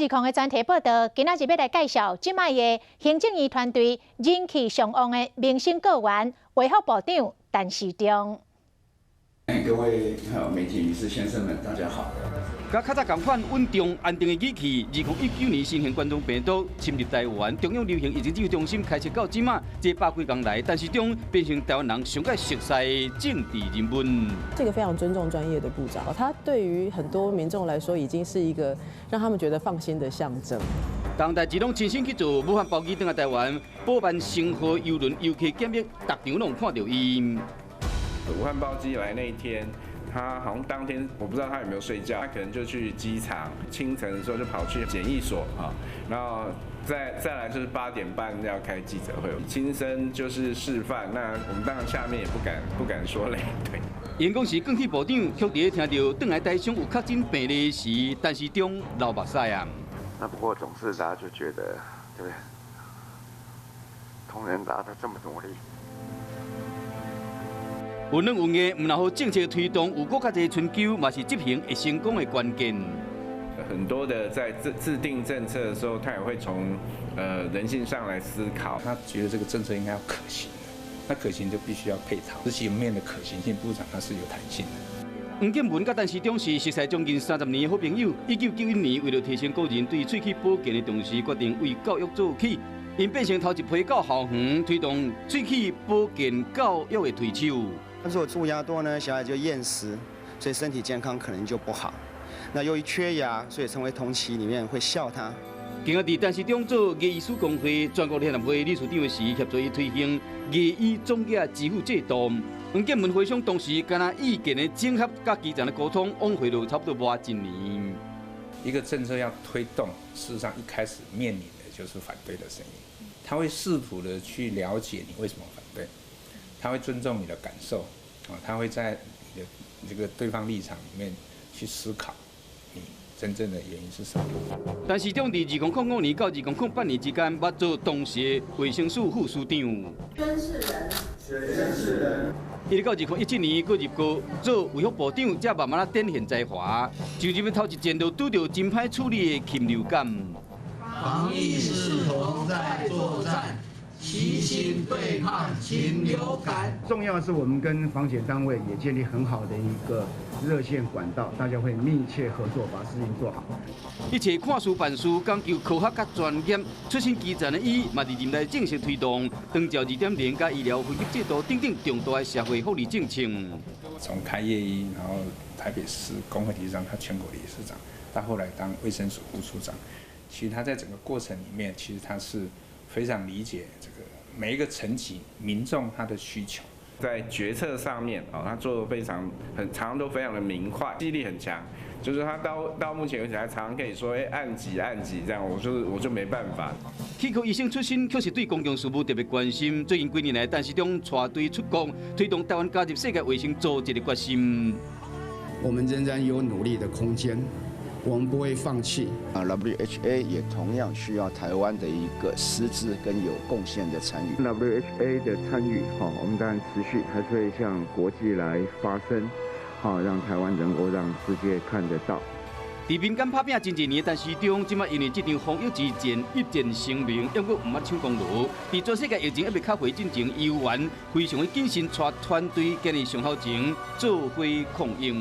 日控的专题报道，今仔日要来介绍即卖的行政院团队人气上旺的明星个员卫福部长陈时中。各位媒体女士先生们，大家好。甲较早同款稳重安定的语气，2019年新型冠状病毒侵入台湾，中央流行疫情指挥中心开设到即马，这100几天来，陈时中变成台湾人上界熟悉的政治人物。这个非常尊重专业的部长，他对于很多民众来说，已经是一个让他们觉得放心的象征。当代志拢亲身去做武汉包机登来台湾，补办星河邮轮游客检疫，逐场拢看到伊。武汉包机来那一天。他好像当天我不知道他有没有睡觉，他可能就去机场，清晨的时候就跑去检疫所啊，然后再来就是8点半要开记者会，亲身就是示范。那我们当然下面也不敢说累，对。因讲是更替部长，却伫听到邓来台上有确诊病例时，陈时中流目屎啊。那不过总是大家就觉得，对不对？同仁大家这么努力。有软有硬，唔然后政策推动有更较侪春秋，嘛是执行会成功的关键。很多的在制定政策的时候，他也会从人性上来思考。他觉得这个政策应该要可行，那可行就必须要配套。执行面的可行性，部长他是有弹性的。黄建文甲陈时中是熟识将近30年的好朋友。1991年，为了提升个人对喙齿保健的重视，决定为教育做起。因变成头一批到校园推动喙齿保健教育的推手。如果蛀牙多呢，小孩就厌食，所以身体健康可能就不好。那由于缺牙，所以成为同期里面会笑他。今仔日陈时中做牙医师工会全国联合会理事长的时，协助伊推行牙医总额支付制度。黄建文回想当时，敢若意见的整合甲基层的沟通，往回了差不多无1年。一个政策要推动，事实上一开始面临的就是反对的声音，他会试图的去了解你为什么反对。他会尊重你的感受，他会在你的这个对方立场里面去思考你真正的原因是什么。陈时中伫2005年到2008年之间，捌做当时的卫生署副署长。宣誓人，宣誓人。一直到2017年，佫入阁做卫福部长，才慢慢展现才华。就入面头一件就拄到真歹处理的禽流感。防疫视同在作战。齐心对抗禽流感。重要的是，我们跟防检单位也建立很好的一个热线管道，大家会密切合作，把事情做好。一切看事办事，讲究科学甲专业，出身基层的伊，嘛伫任内正式推动长照2.0加医疗分级制度等等重大的社会福利政策。从开业医，然后台北市工会理事长，他全国理事长，到后来当卫生署副署长，其实他在整个过程里面，其实他是非常理解这个每一个层级民众他的需求，在决策上面他做的常常都非常的明快，记忆力很强。就是他到目前为止还常常可以说，按几这样，我就没办法。气科医生出身，却是对公共事务特别关心。最近几年来，陈时中带队出国，推动台湾加入世界卫生组织的决心。我们仍然有努力的空间。我们不会放弃。WHA 也同样需要台湾的一个实质跟有贡献的参与。WHA 的参与，我们当然持续还是会向国际来发声，让台湾能够让世界看得到。伫民间拍拼真侪年，但始终即马因为这场防疫之战一战成名，抑阁唔捌抢功劳。伫全世界疫情还未较回进前，医院非常的谨慎，带团队建立上校前做伙抗疫。